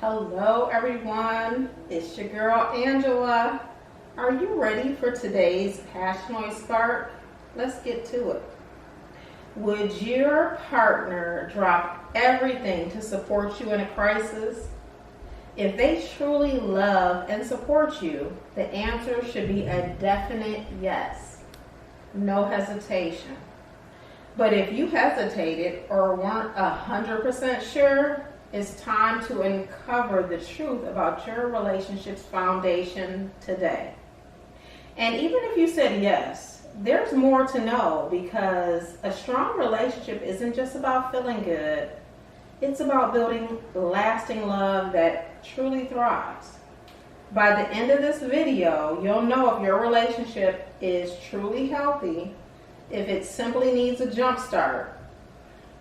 Hello everyone, it's your girl Angela. Are you ready for today's Passionoy Spark? Let's get to it. Would your partner drop everything to support you in a crisis? If they truly love and support you, the answer should be a definite yes. No hesitation. But if you hesitated or weren't 100% sure, it's time to uncover the truth about your relationship's foundation today. And even if you said yes, there's more to know, because a strong relationship isn't just about feeling good. It's about building lasting love that truly thrives. By the end of this video, you'll know if your relationship is truly healthy, if it simply needs a jump start,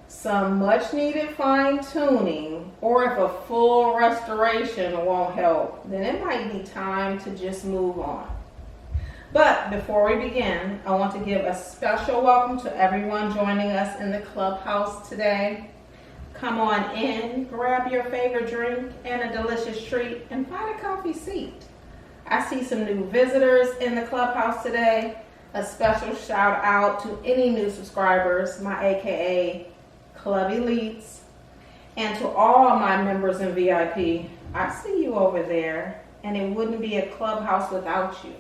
some much needed fine tuning, or if a full restoration won't help, then it might be time to just move on. But before we begin, I want to give a special welcome to everyone joining us in the clubhouse today. Come on in, grab your favorite drink and a delicious treat, and find a comfy seat. I see some new visitors in the clubhouse today. A special shout out to any new subscribers, my AKA Club Elites, and to all my members in VIP. I see you over there, and it wouldn't be a clubhouse without you.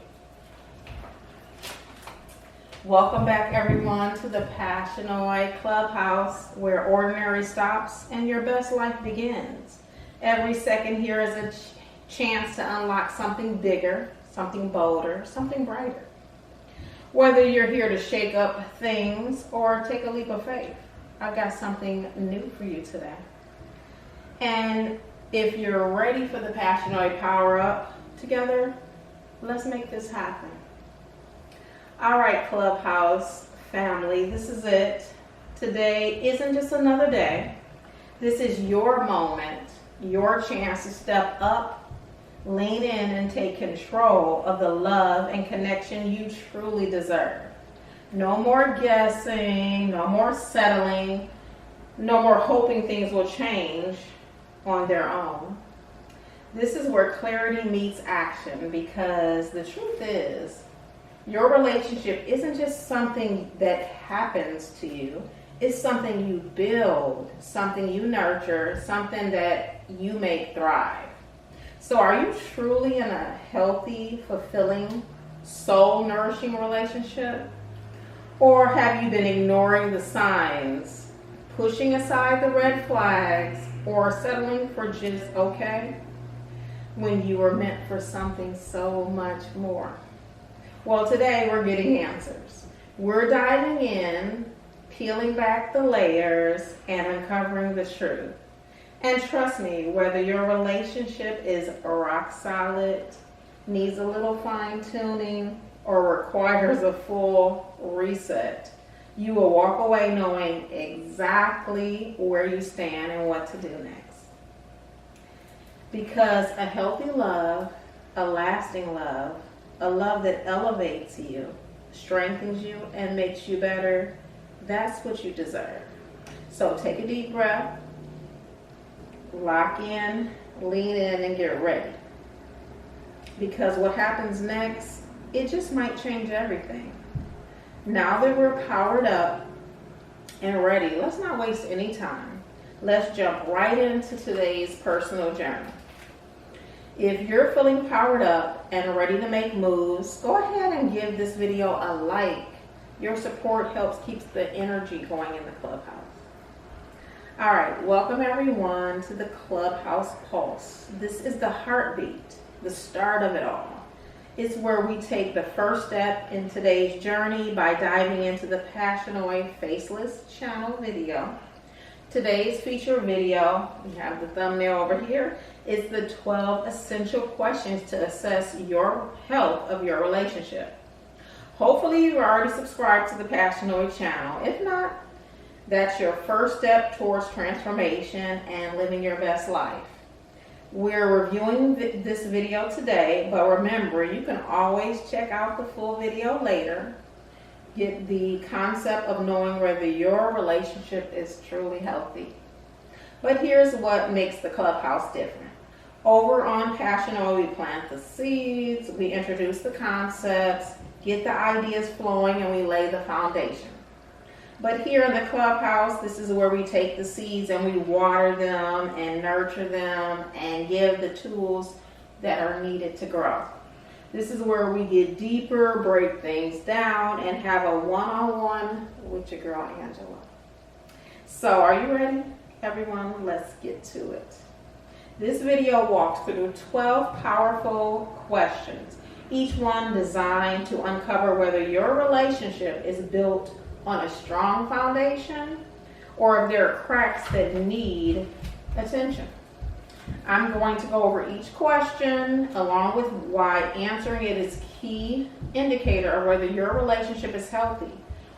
Welcome back everyone to the Passionoy Clubhouse, where ordinary stops and your best life begins. Every second here is a chance to unlock something bigger, something bolder, something brighter. Whether you're here to shake up things or take a leap of faith, I've got something new for you today. And if you're ready for the Passionoy Power Up together, let's make this happen. All right, Clubhouse family, this is it. Today isn't just another day. This is your moment, your chance to step up, lean in, and take control of the love and connection you truly deserve. No more guessing, no more settling, no more hoping things will change on their own. This is where clarity meets action, because the truth is, your relationship isn't just something that happens to you. It's something you build, something you nurture, something that you make thrive. So are you truly in a healthy, fulfilling, soul-nourishing relationship? Or have you been ignoring the signs, pushing aside the red flags, or settling for just okay when you were meant for something so much more? Well, today we're getting answers. We're diving in, peeling back the layers, and uncovering the truth. And trust me, whether your relationship is rock solid, needs a little fine tuning, or requires a full reset, you will walk away knowing exactly where you stand and what to do next. Because a healthy love, a lasting love, a love that elevates you, strengthens you, and makes you better, that's what you deserve. So take a deep breath, lock in, lean in, and get ready. Because what happens next, it just might change everything. Now that we're powered up and ready, let's not waste any time. Let's jump right into today's personal journey. If you're feeling powered up and ready to make moves, go ahead and give this video a like. Your support helps keep the energy going in the clubhouse. All right, welcome everyone to the Clubhouse Pulse. This is the heartbeat, the start of it all. It's where we take the first step in today's journey by diving into the Passionoy Faceless channel video. Today's feature video, we have the thumbnail over here, is the 12 essential questions to assess your health of your relationship. Hopefully you've already subscribed to the Passionoy channel. If not, that's your first step towards transformation and living your best life. We're reviewing this video today, but remember, you can always check out the full video later. Get the concept of knowing whether your relationship is truly healthy. But here's what makes the clubhouse different. Over on Passionoy, we plant the seeds, we introduce the concepts, get the ideas flowing, and we lay the foundation. But here in the clubhouse, this is where we take the seeds and we water them and nurture them and give the tools that are needed to grow. This is where we get deeper, break things down, and have a one-on-one with your girl, Angela. So are you ready? Everyone, let's get to it. This video walks through 12 powerful questions, each one designed to uncover whether your relationship is built on a strong foundation or if there are cracks that need attention. I'm going to go over each question along with why answering it is a key indicator of whether your relationship is healthy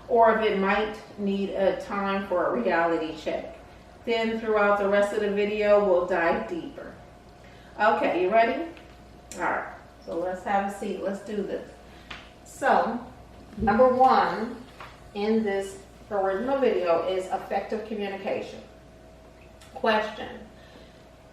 or if it might need a time for a reality check. Then throughout the rest of the video, we'll dive deeper. Okay, you ready? All right, so let's have a seat. Let's do this. So, number one in this original video is effective communication. Question: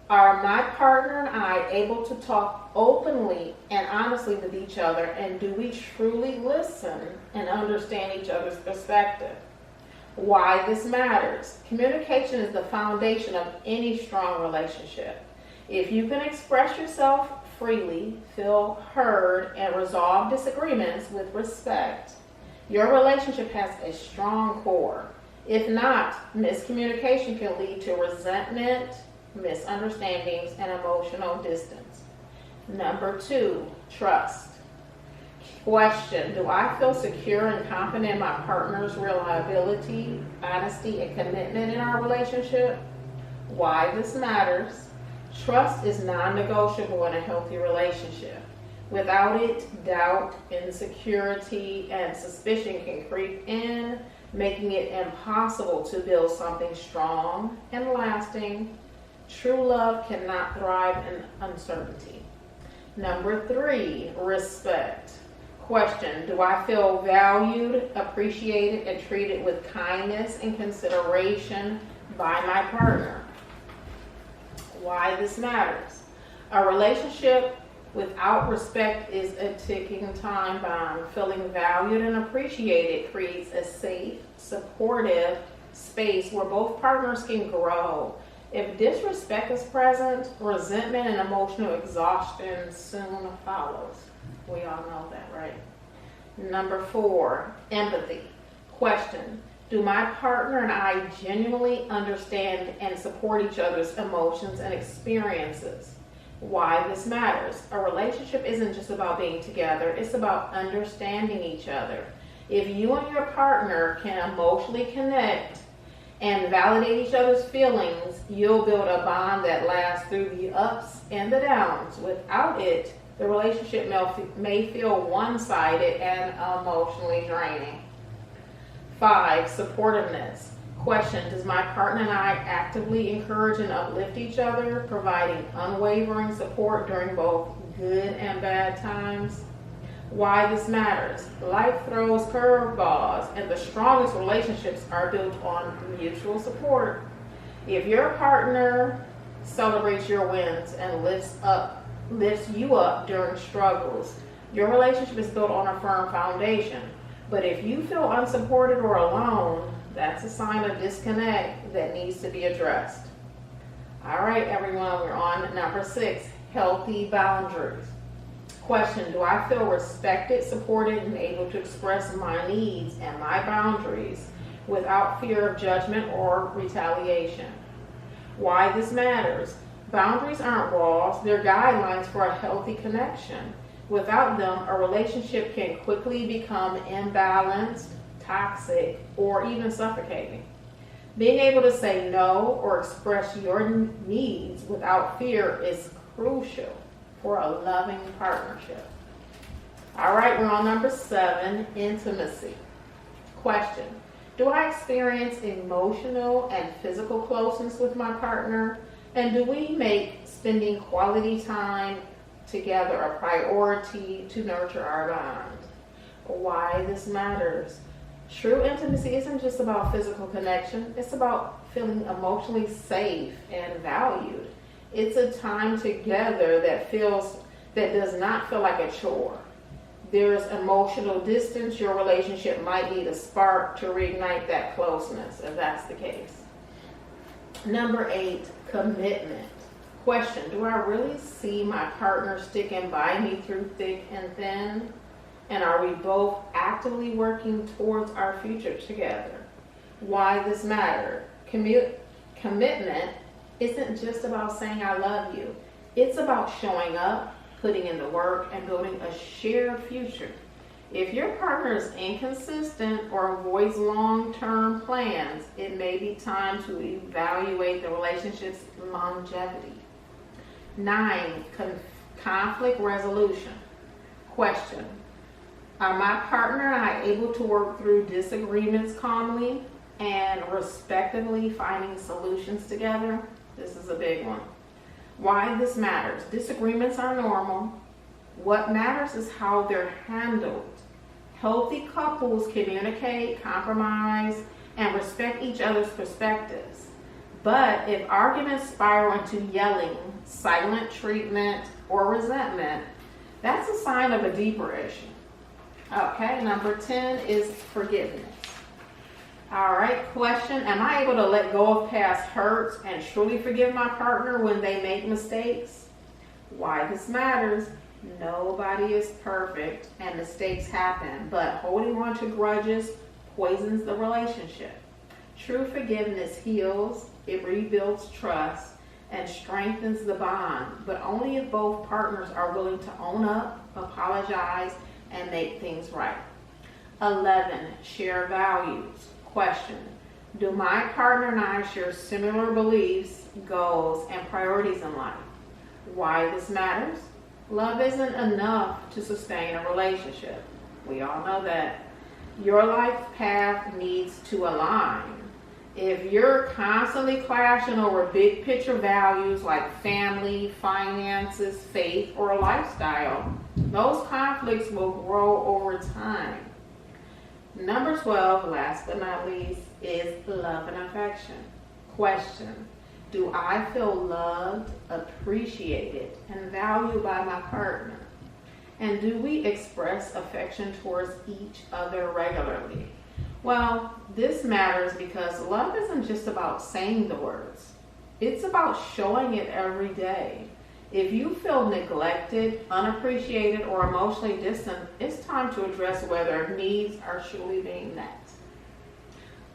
are my partner and I able to talk openly and honestly with each other, and do we truly listen and understand each other's perspective? Why this matters. Communication is the foundation of any strong relationship. If you can express yourself freely, feel heard, and resolve disagreements with respect, your relationship has a strong core. If not, miscommunication can lead to resentment, misunderstandings, and emotional distance. Number two, trust. Question: do I feel secure and confident in my partner's reliability, honesty, and commitment in our relationship? Why this matters. Trust is non-negotiable in a healthy relationship. Without it, doubt, insecurity, and suspicion can creep in, making it impossible to build something strong and lasting. True love cannot thrive in uncertainty. Number three, respect. Question: do I feel valued, appreciated, and treated with kindness and consideration by my partner? Why this matters. A relationship without respect is a ticking time bomb. Feeling valued and appreciated creates a safe, supportive space where both partners can grow. If disrespect is present, resentment and emotional exhaustion soon follows. We all know that, right? Number four, empathy. Question: do my partner and I genuinely understand and support each other's emotions and experiences? Why this matters. A relationship isn't just about being together, it's about understanding each other. If you and your partner can emotionally connect and validate each other's feelings, you'll build a bond that lasts through the ups and the downs. Without it, the relationship may feel one-sided and emotionally draining. 5, supportiveness. Question: does my partner and I actively encourage and uplift each other, providing unwavering support during both good and bad times? Why this matters. Life throws curveballs, and the strongest relationships are built on mutual support. If your partner celebrates your wins and lifts you up during struggles, your relationship is built on a firm foundation. But if you feel unsupported or alone, that's a sign of disconnect that needs to be addressed. All right, everyone, we're on number 6, healthy boundaries. Question: do I feel respected, supported, and able to express my needs and my boundaries without fear of judgment or retaliation? Why this matters. Boundaries aren't walls, they're guidelines for a healthy connection. Without them, a relationship can quickly become imbalanced, toxic, or even suffocating. Being able to say no or express your needs without fear is crucial for a loving partnership. All right, we're on number 7, intimacy. Question: do I experience emotional and physical closeness with my partner? And do we make spending quality time together a priority to nurture our bond? Why this matters. True intimacy isn't just about physical connection, it's about feeling emotionally safe and valued. It's a time together that does not feel like a chore. There's emotional distance. Your relationship might need a spark to reignite that closeness, if that's the case. Number 8, commitment. Question, do I really see my partner sticking by me through thick and thin? And are we both actively working towards our future together? Why this matter? Commitment isn't just about saying I love you. It's about showing up, putting in the work, and building a shared future. If your partner is inconsistent or avoids long-term plans, it may be time to evaluate the relationship's longevity. 9, conflict resolution. Question, are my partner and I able to work through disagreements calmly and respectively finding solutions together? This is a big one. Why this matters. Disagreements are normal. What matters is how they're handled. Healthy couples communicate, compromise, and respect each other's perspectives. But if arguments spiral into yelling, silent treatment, or resentment, that's a sign of a deeper issue. Okay, number 10 is forgiveness. All right, question, am I able to let go of past hurts and truly forgive my partner when they make mistakes? Why this matters, nobody is perfect and mistakes happen, but holding on to grudges poisons the relationship. True forgiveness heals, it rebuilds trust, and strengthens the bond, but only if both partners are willing to own up, apologize, and make things right. 11, share values. Question, do my partner and I share similar beliefs, goals, and priorities in life? Why this matters? Love isn't enough to sustain a relationship. We all know that. Your life path needs to align. If you're constantly clashing over big picture values like family, finances, faith, or lifestyle, those conflicts will grow over time. Number 12, last but not least, is love and affection. Question, do I feel loved, appreciated, and valued by my partner? And do we express affection towards each other regularly? Well, this matters because love isn't just about saying the words. It's about showing it every day. If you feel neglected, unappreciated, or emotionally distant, it's time to address whether needs are truly being met.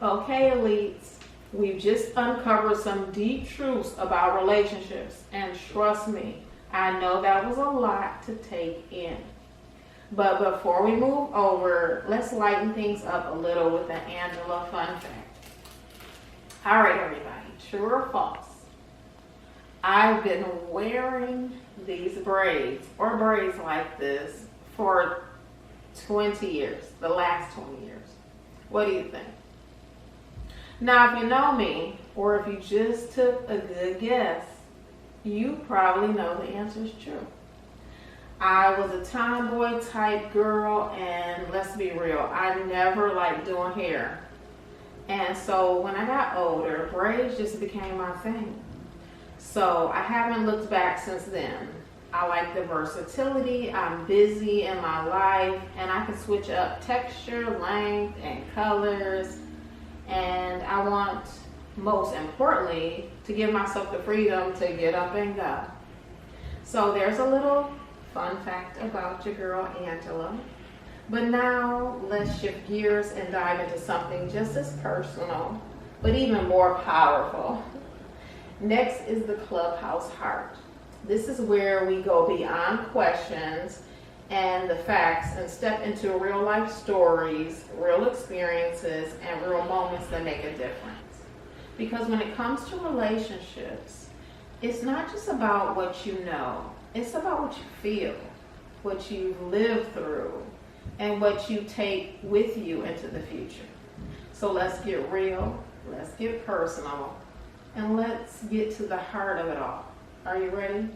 Okay, elites, we've just uncovered some deep truths about relationships, and trust me, I know that was a lot to take in. But before we move over, let's lighten things up a little with an Angela fun fact. All right, everybody, true or false? I've been wearing these braids or braids like this for 20 years, the last 20 years. What do you think? Now, if you know me, or if you just took a good guess, you probably know the answer is true. I was a tomboy type girl, and let's be real, I never liked doing hair. And so when I got older, braids just became my thing. So I haven't looked back since then. I like the versatility, I'm busy in my life, and I can switch up texture, length, and colors. And I want, most importantly, to give myself the freedom to get up and go. So there's a little fun fact about your girl Angela. But now let's shift gears and dive into something just as personal, but even more powerful. Next is the Clubhouse Heart. This is where we go beyond questions and the facts and step into real life stories, real experiences, and real moments that make a difference. Because when it comes to relationships, it's not just about what you know, it's about what you feel, what you've lived through, and what you take with you into the future. So let's get real, let's get personal, and let's get to the heart of it all. Are you ready?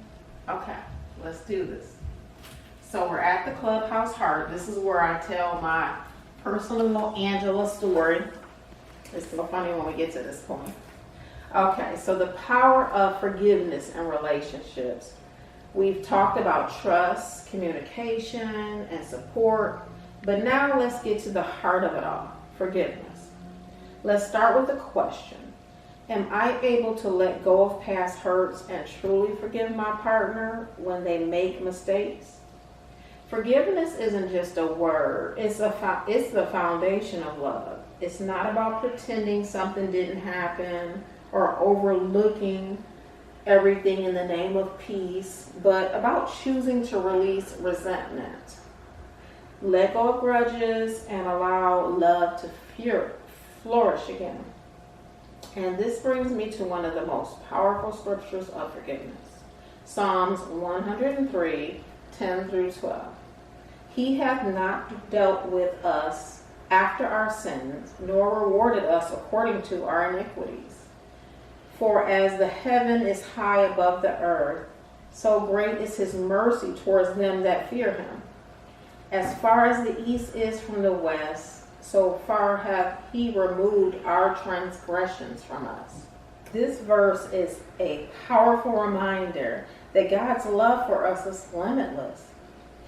Okay, let's do this. So we're at the Clubhouse Heart. This is where I tell my personal Angela story. It's so funny when we get to this point. Okay, so the power of forgiveness in relationships. We've talked about trust, communication, and support, but now let's get to the heart of it all, forgiveness. Let's start with a question. Am I able to let go of past hurts and truly forgive my partner when they make mistakes? Forgiveness isn't just a word, it's the foundation of love. It's not about pretending something didn't happen or overlooking everything in the name of peace, but about choosing to release resentment. Let go of grudges and allow love to flourish again. And this brings me to one of the most powerful scriptures of forgiveness. Psalms 103, 10 through 12. He hath not dealt with us after our sins, nor rewarded us according to our iniquities. For as the heaven is high above the earth, so great is his mercy towards them that fear him. As far as the east is from the west, so far hath he removed our transgressions from us. This verse is a powerful reminder that God's love for us is limitless.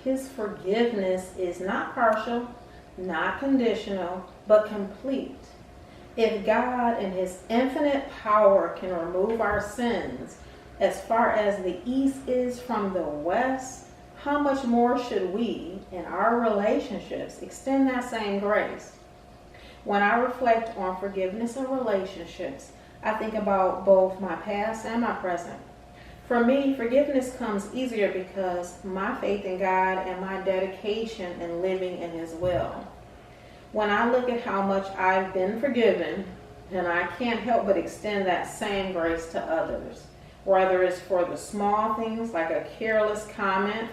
His forgiveness is not partial, not conditional, but complete. If God in his infinite power can remove our sins as far as the east is from the west, how much more should we, in our relationships, extend that same grace? When I reflect on forgiveness in relationships, I think about both my past and my present. For me, forgiveness comes easier because my faith in God and my dedication in living in his will. When I look at how much I've been forgiven, then I can't help but extend that same grace to others, whether it's for the small things like a careless comment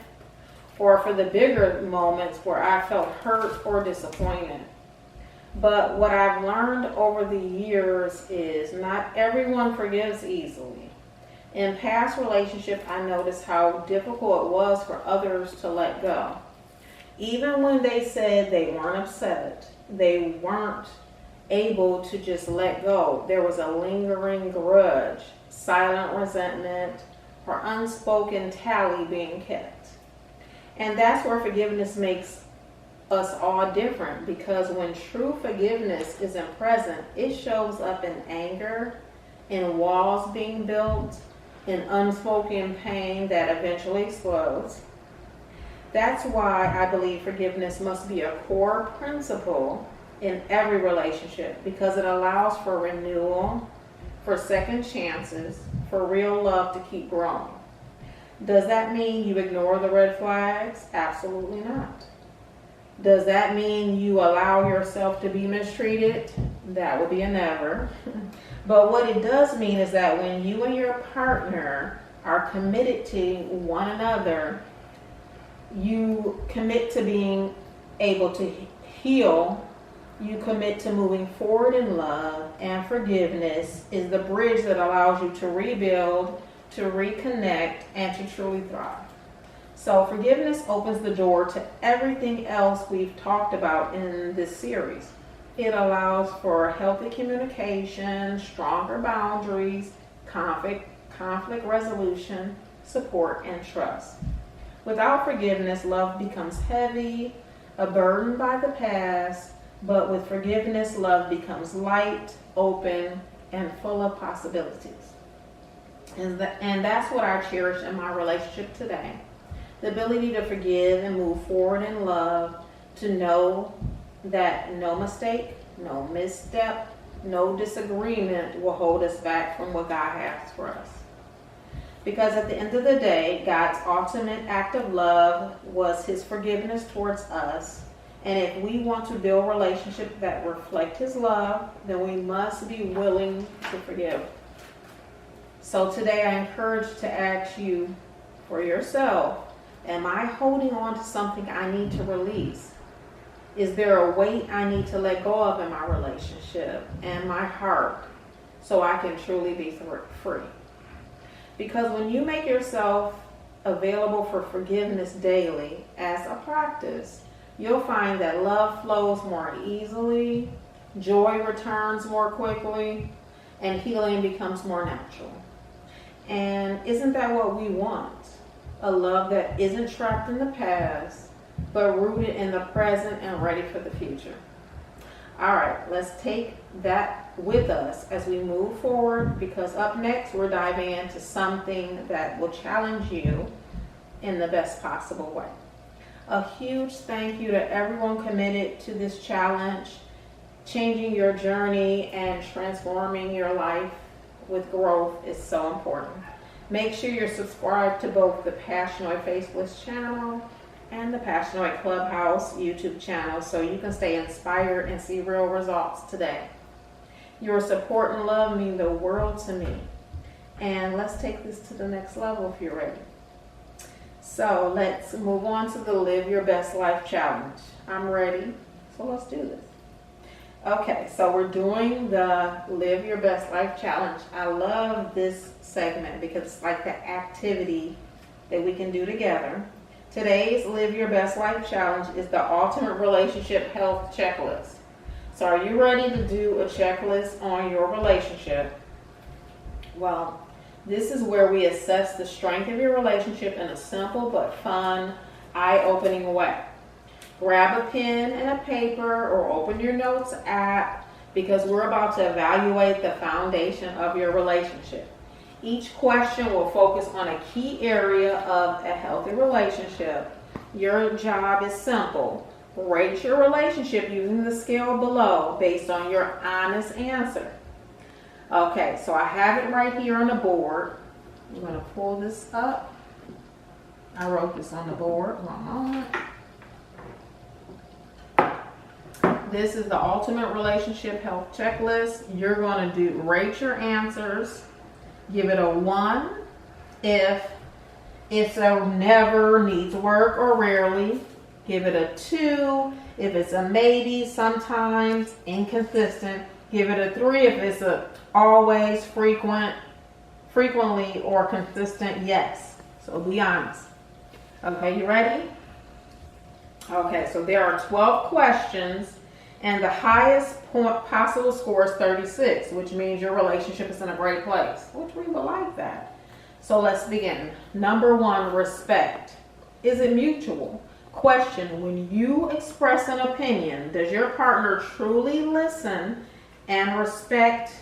or for the bigger moments where I felt hurt or disappointed. But what I've learned over the years is not everyone forgives easily. In past relationships, I noticed how difficult it was for others to let go. Even when they said they weren't upset, they weren't able to just let go. There was a lingering grudge, silent resentment, or unspoken tally being kept. And that's where forgiveness makes us all different, because when true forgiveness isn't present, it shows up in anger, in walls being built, in unspoken pain that eventually explodes. That's why I believe forgiveness must be a core principle in every relationship, because it allows for renewal, for second chances, for real love to keep growing. Does that mean you ignore the red flags? Absolutely not. Does that mean you allow yourself to be mistreated? That would be a never. But what it does mean is that when you and your partner are committed to one another, you commit to being able to heal, you commit to moving forward in love, and forgiveness is the bridge that allows you to rebuild, to reconnect, and to truly thrive. So forgiveness opens the door to everything else we've talked about in this series. It allows for healthy communication, stronger boundaries, conflict resolution, support, and trust. Without forgiveness, love becomes heavy, a burden by the past, but with forgiveness, love becomes light, open, and full of possibilities. And that's what I cherish in my relationship today. The ability to forgive and move forward in love, to know that no mistake, no misstep, no disagreement will hold us back from what God has for us. Because at the end of the day, God's ultimate act of love was his forgiveness towards us. And if we want to build relationships that reflect his love, then we must be willing to forgive. So today I encourage to ask you for yourself, am I holding on to something I need to release? Is there a weight I need to let go of in my relationship and my heart so I can truly be free? Because when you make yourself available for forgiveness daily as a practice, you'll find that love flows more easily, joy returns more quickly, and healing becomes more natural. And isn't that what we want? A love that isn't trapped in the past, but rooted in the present and ready for the future. All right, let's take that with us as we move forward, because up next we're diving into something that will challenge you in the best possible way. A huge thank you to everyone committed to this challenge. Changing your journey and transforming your life with growth is so important. Make sure you're subscribed to both the Passionoy Facebook channel and the Passionoy Clubhouse YouTube channel so you can stay inspired and see real results today. Your support and love mean the world to me. And let's take this to the next level if you're ready. So let's move on to the Live Your Best Life Challenge. I'm ready, so let's do this. Okay, so we're doing the Live Your Best Life Challenge. I love this segment because it's like the activity that we can do together. Today's Live Your Best Life Challenge is the ultimate relationship health checklist. So are you ready to do a checklist on your relationship? Well, this is where we assess the strength of your relationship in a simple but fun, eye-opening way. Grab a pen and a paper or open your notes app because we're about to evaluate the foundation of your relationship. Each question will focus on a key area of a healthy relationship. Your job is simple. Rate your relationship using the scale below based on your honest answer. Okay, so I have it right here on the board. I'm going to pull this up. I wrote this on the board. One moment. This is the ultimate relationship health checklist. You're going to rate your answers. Give it a 1 if it's a never, needs work, or rarely. Give it a 2 if it's a maybe, sometimes, inconsistent. Give it a 3 if it's a always, frequently, or consistent yes. So be honest. Okay, you ready? Okay, so there are 12 questions. And the highest possible score is 36, which means your relationship is in a great place, which we would like that. So let's begin. Number 1, respect. Is it mutual? Question, when you express an opinion, does your partner truly listen and respect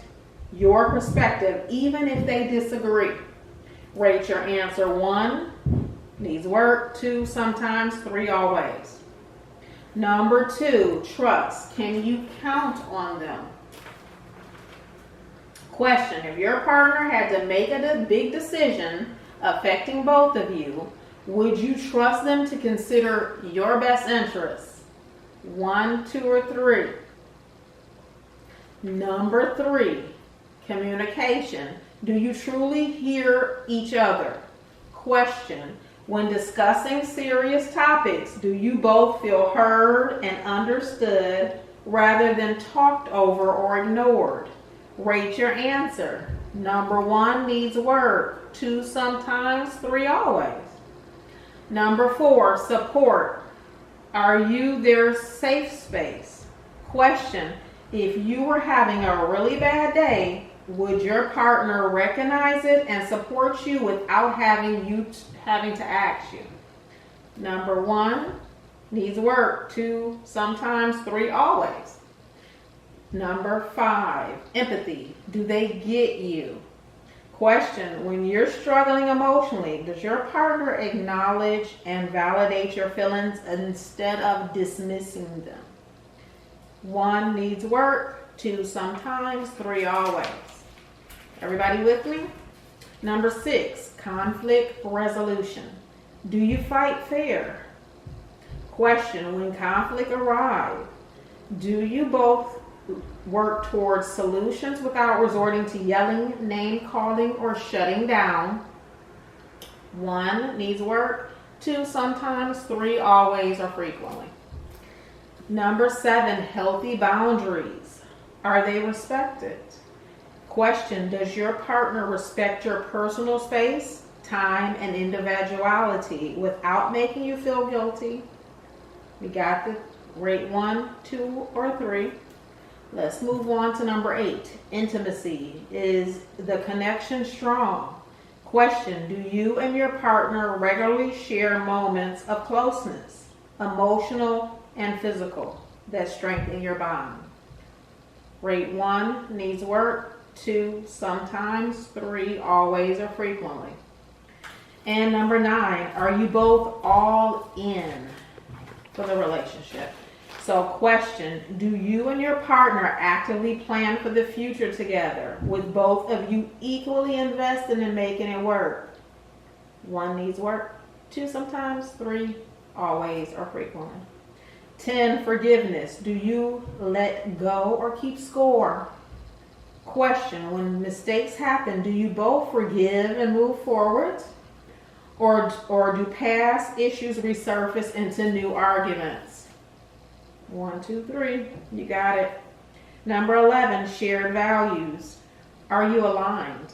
your perspective, even if they disagree? Rate your answer. 1, needs work. 2, sometimes. 3, always. Number 2, trust. Can you count on them? Question, if your partner had to make a big decision affecting both of you, would you trust them to consider your best interests? 1, 2, or 3. Number 3, communication. Do you truly hear each other? Question, when discussing serious topics, do you both feel heard and understood rather than talked over or ignored? Rate your answer. Number 1, needs work. 2, sometimes. 3, always. Number 4, support. Are you their safe space? Question, if you were having a really bad day, would your partner recognize it and support you without having to ask you? Number 1, needs work. 2, sometimes. 3, always. Number 5, empathy. Do they get you? Question, when you're struggling emotionally, does your partner acknowledge and validate your feelings instead of dismissing them? 1, needs work. 2, sometimes. 3, always. Everybody with me? Number 6, conflict resolution. Do you fight fair? Question, when conflict arrives, do you both work towards solutions without resorting to yelling, name calling, or shutting down? 1, needs work. 2, sometimes. 3, always or frequently. Number 7, healthy boundaries. Are they respected? Question, does your partner respect your personal space, time, and individuality without making you feel guilty? We got the rate 1, 2, or 3. Let's move on to number 8, intimacy. Is the connection strong? Question, do you and your partner regularly share moments of closeness, emotional and physical, that strengthen your bond? Rate 1, needs work. 2, sometimes. 3, always or frequently. And number 9, are you both all in for the relationship? So question, do you and your partner actively plan for the future together, with both of you equally invested in making it work? 1, needs work. 2, sometimes. 3, always or frequently. 10, forgiveness. Do you let go or keep score? Question, when mistakes happen, do you both forgive and move forward? Or do past issues resurface into new arguments? 1, 2, 3. You got it. Number 11, shared values. Are you aligned?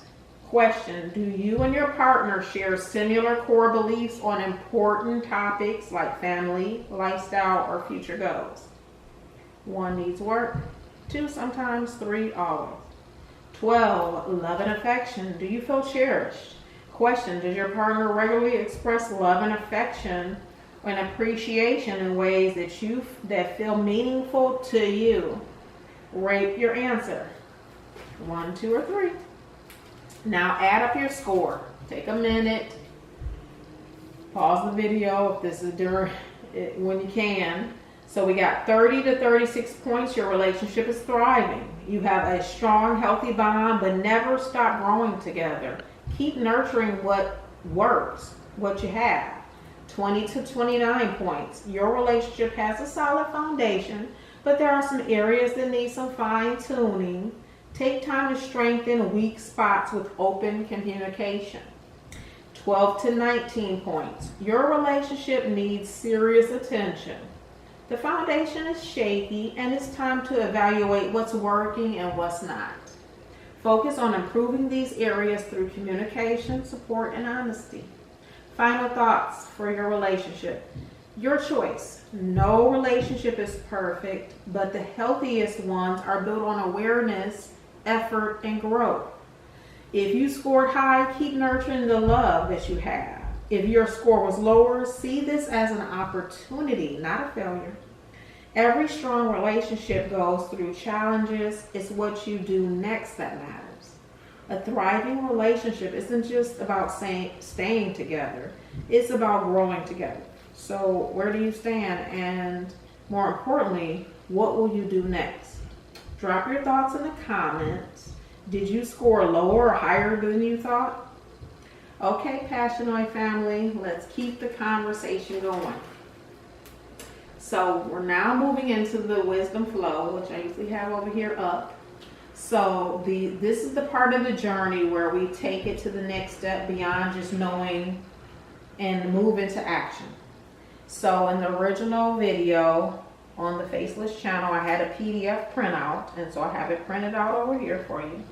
Question, do you and your partner share similar core beliefs on important topics like family, lifestyle, or future goals? 1, needs work. 2, sometimes. 3, always. 12, love and affection. Do you feel cherished? Question, does your partner regularly express love and affection and appreciation in ways that feel meaningful to you? Rate your answer. 1, 2, or 3. Now add up your score. Take a minute. Pause the video if this is when you can. So we got 30 to 36 points. Your relationship is thriving. You have a strong, healthy bond, but never stop growing together. Keep nurturing what works, what you have. 20 to 29 points. Your relationship has a solid foundation, but there are some areas that need some fine-tuning. Take time to strengthen weak spots with open communication. 12 to 19 points. Your relationship needs serious attention. The foundation is shaky, and it's time to evaluate what's working and what's not. Focus on improving these areas through communication, support, and honesty. Final thoughts for your relationship. Your choice. No relationship is perfect, but the healthiest ones are built on awareness, effort, and growth. If you scored high, keep nurturing the love that you have. If your score was lower, see this as an opportunity, not a failure. Every strong relationship goes through challenges. It's what you do next that matters. A thriving relationship isn't just about staying together. It's about growing together. So where do you stand? And more importantly, what will you do next? Drop your thoughts in the comments. Did you score lower or higher than you thought? Okay, Passionoy family, let's keep the conversation going. So we're now moving into the wisdom flow, which I usually have over here up. So this is the part of the journey where we take it to the next step beyond just knowing and move into action. So in the original video on the Faceless channel, I had a PDF printout, and so I have it printed out over here for you.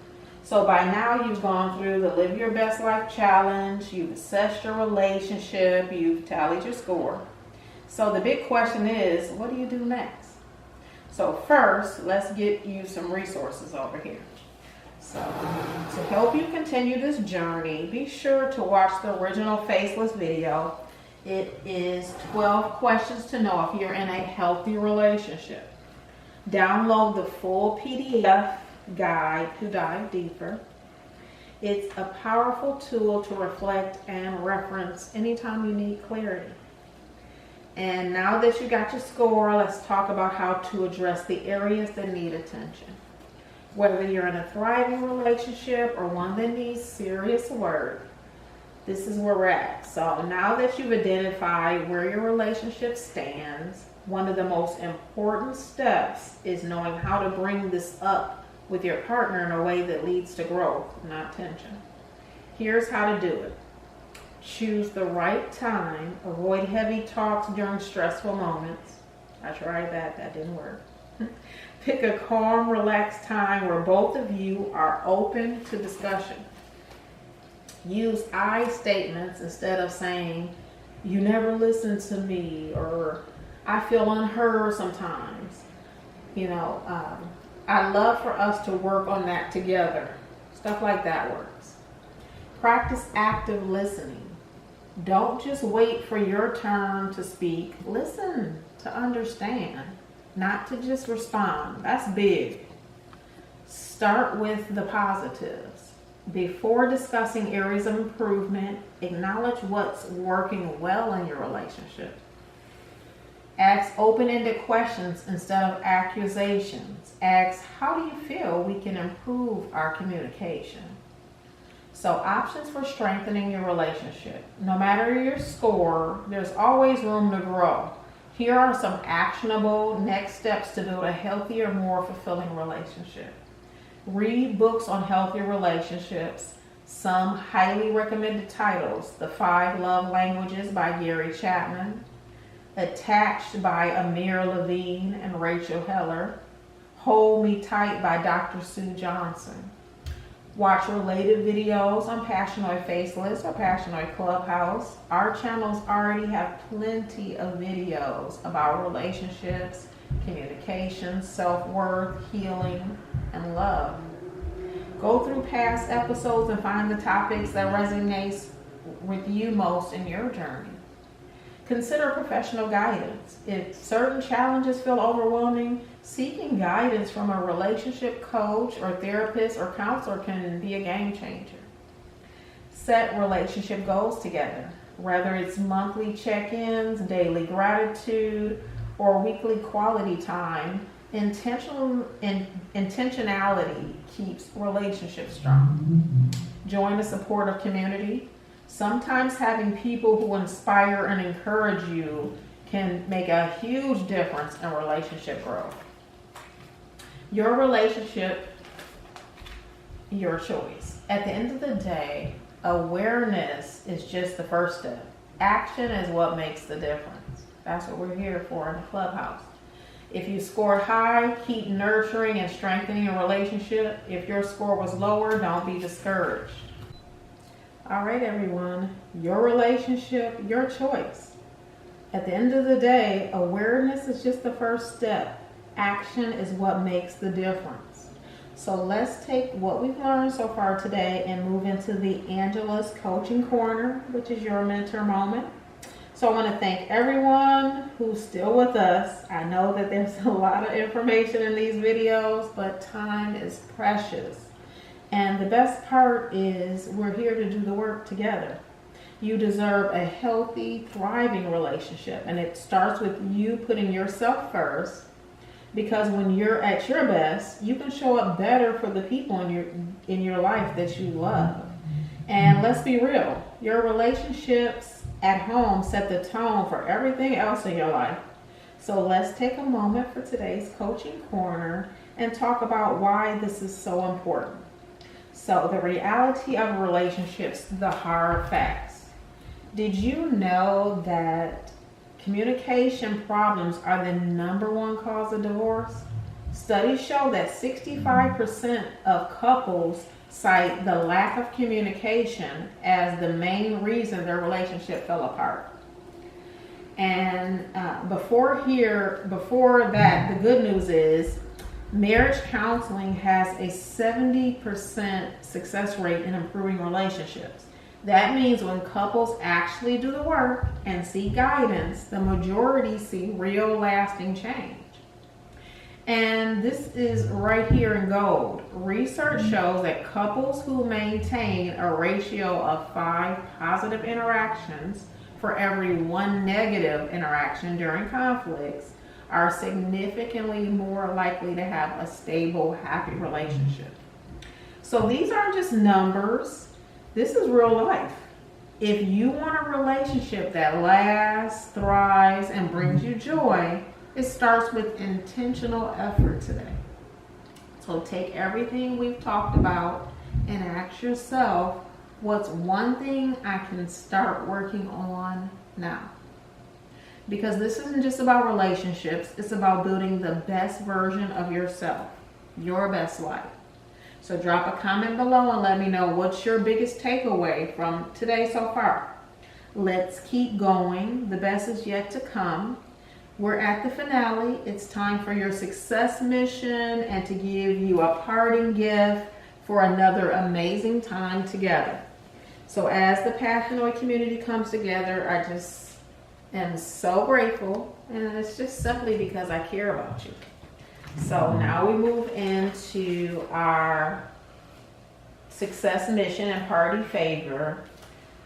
So by now you've gone through the Live Your Best Life Challenge, you've assessed your relationship, you've tallied your score. So the big question is, what do you do next? So first, let's get you some resources over here. So to help you continue this journey, be sure to watch the original Faceless video. It is 12 questions to know if you're in a healthy relationship. Download the full PDF guide to dive deeper. It's a powerful tool to reflect and reference anytime you need clarity. And now that you got your score, let's talk about how to address the areas that need attention. Whether you're in a thriving relationship or one that needs serious work, this is where we're at. So now that you've identified where your relationship stands, one of the most important steps is knowing how to bring this up with your partner in a way that leads to growth, not tension. Here's how to do it. Choose the right time. Avoid heavy talks during stressful moments. I tried that. That didn't work. Pick a calm, relaxed time where both of you are open to discussion. Use I statements instead of saying, "You never listen to me," or "I feel unheard sometimes." I'd love for us to work on that together. Stuff like that works. Practice active listening. Don't just wait for your turn to speak. Listen to understand, not to just respond. That's big. Start with the positives. Before discussing areas of improvement, acknowledge what's working well in your relationship. Ask open-ended questions instead of accusations. Ask, how do you feel we can improve our communication? So, options for strengthening your relationship. No matter your score, there's always room to grow. Here are some actionable next steps to build a healthier, more fulfilling relationship. Read books on healthy relationships. Some highly recommended titles: The 5 Love Languages by Gary Chapman, Attached by Amir Levine and Rachel Heller, Hold Me Tight by Dr. Sue Johnson. Watch related videos on Passionoy Faceless or Passionoy Clubhouse. Our channels already have plenty of videos about relationships, communication, self-worth, healing, and love. Go through past episodes and find the topics that resonate with you most in your journey. Consider professional guidance. If certain challenges feel overwhelming, seeking guidance from a relationship coach or therapist or counselor can be a game changer. Set relationship goals together, whether it's monthly check-ins, daily gratitude, or weekly quality time. Intentionality keeps relationships strong. Join a supportive community. Sometimes having people who inspire and encourage you can make a huge difference in relationship growth. Your relationship, your choice. At the end of the day, awareness is just the first step. Action is what makes the difference. That's what we're here for in the clubhouse. If you scored high, keep nurturing and strengthening your relationship. If your score was lower, don't be discouraged. All right, everyone, your relationship, your choice. At the end of the day, awareness is just the first step. Action is what makes the difference. So let's take what we've learned so far today and move into the Angela's Coaching Corner, which is your mentor moment. So I want to thank everyone who's still with us. I know that there's a lot of information in these videos, but time is precious. And the best part is we're here to do the work together. You deserve a healthy, thriving relationship. And it starts with you putting yourself first. Because when you're at your best, you can show up better for the people in your life that you love. And let's be real, your relationships at home set the tone for everything else in your life. So let's take a moment for today's Coaching Corner and talk about why this is so important. So the reality of relationships, the hard facts. Did you know that communication problems are the #1 cause of divorce? Studies show that 65% of couples cite the lack of communication as the main reason their relationship fell apart. And before that, the good news is marriage counseling has a 70% success rate in improving relationships. That means when couples actually do the work and seek guidance, the majority see real lasting change. And this is right here in gold. Research shows that couples who maintain a ratio of 5 positive interactions for every 1 negative interaction during conflicts are significantly more likely to have a stable, happy relationship. So these aren't just numbers. This is real life. If you want a relationship that lasts, thrives, and brings you joy, it starts with intentional effort today. So take everything we've talked about and ask yourself, what's one thing I can start working on now? Because this isn't just about relationships, it's about building the best version of yourself, your best life. So drop a comment below and let me know what's your biggest takeaway from today so far. Let's keep going. The best is yet to come. We're at the finale. It's time for your success mission and to give you a parting gift for another amazing time together. So as the Passionoy community comes together, I just am so grateful, and it's just simply because I care about you. So now we move into our success mission and party favor.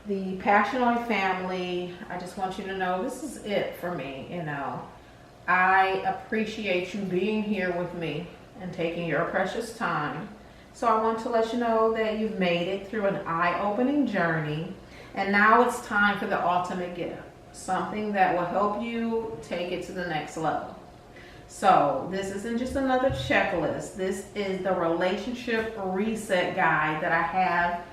The Passionoy family, I just want you to know this is it for me. I appreciate you being here with me and taking your precious time. So I want to let you know that you've made it through an eye-opening journey, and now it's time for the ultimate gift, something that will help you take it to the next level. So this isn't just another checklist. This is the relationship reset guide that I have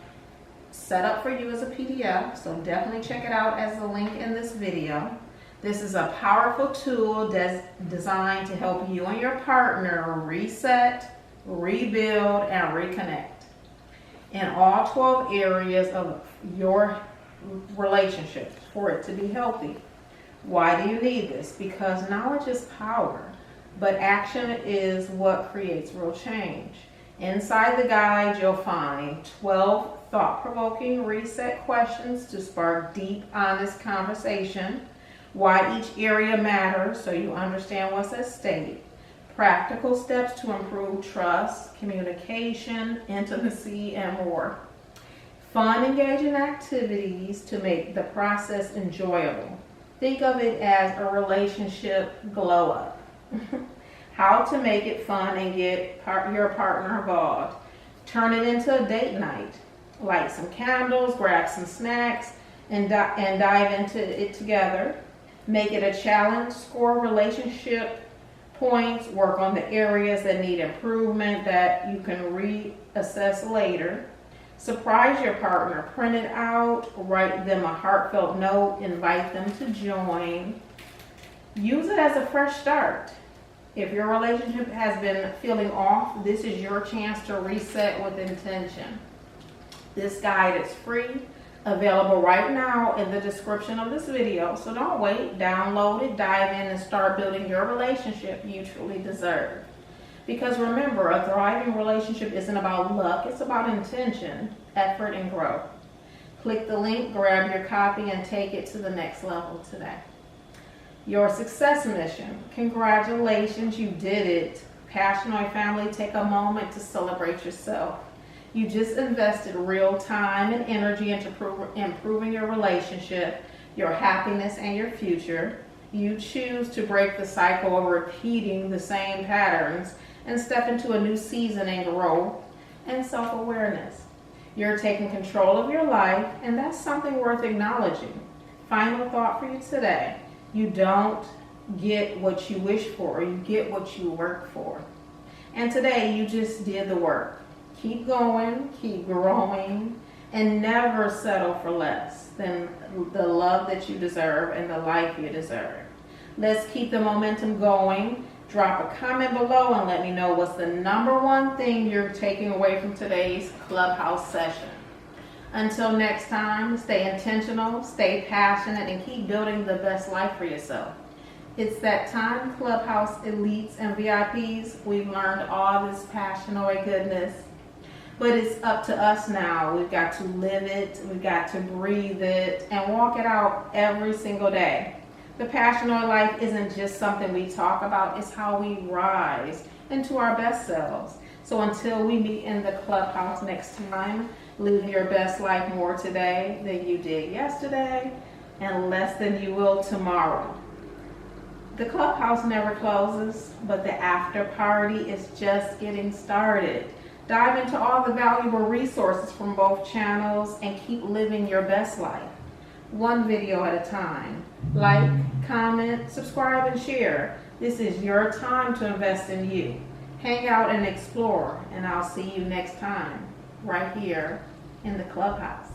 set up for you as a PDF. So definitely check it out as the link in this video. This is a powerful tool designed to help you and your partner reset, rebuild, and reconnect in all 12 areas of your relationship for it to be healthy. Why do you need this? Because knowledge is power, but action is what creates real change. Inside the guide, you'll find 12 thought-provoking reset questions to spark deep, honest conversation, why each area matters so you understand what's at stake, practical steps to improve trust, communication, intimacy, and more. Fun, engaging activities to make the process enjoyable. Think of it as a relationship glow up. How to make it fun and get your partner involved. Turn it into a date night. Light some candles, grab some snacks, and dive into it together. Make it a challenge, score relationship points, work on the areas that need improvement that you can reassess later. Surprise your partner, print it out, write them a heartfelt note, invite them to join. Use it as a fresh start. If your relationship has been feeling off, this is your chance to reset with intention. This guide is free, available right now in the description of this video. So don't wait, download it, dive in, and start building your relationship you truly deserve. Because remember, a thriving relationship isn't about luck, it's about intention, effort, and growth. Click the link, grab your copy, and take it to the next level today. Your success mission. Congratulations, you did it. Passionoy family, take a moment to celebrate yourself. You just invested real time and energy into improving your relationship, your happiness, and your future. You choose to break the cycle of repeating the same patterns and step into a new season and growth and self-awareness. You're taking control of your life, and that's something worth acknowledging. Final thought for you today. You don't get what you wish for, you get what you work for. And today you just did the work. Keep going, keep growing, and never settle for less than the love that you deserve and the life you deserve. Let's keep the momentum going. Drop a comment below and let me know what's the number one thing you're taking away from today's Clubhouse session. Until next time, stay intentional, stay passionate, and keep building the best life for yourself. It's that time, Clubhouse elites and VIPs. We've learned all this Passionoy goodness, but it's up to us now. We've got to live it, we've got to breathe it, and walk it out every single day. The Passionoy life isn't just something we talk about, it's how we rise into our best selves. So until we meet in the Clubhouse next time, live your best life more today than you did yesterday and less than you will tomorrow. The Clubhouse never closes, but the after party is just getting started. Dive into all the valuable resources from both channels and keep living your best life, one video at a time. Like, comment, subscribe, and share. This is your time to invest in you. Hang out and explore, and I'll see you next time right here in the Clubhouse.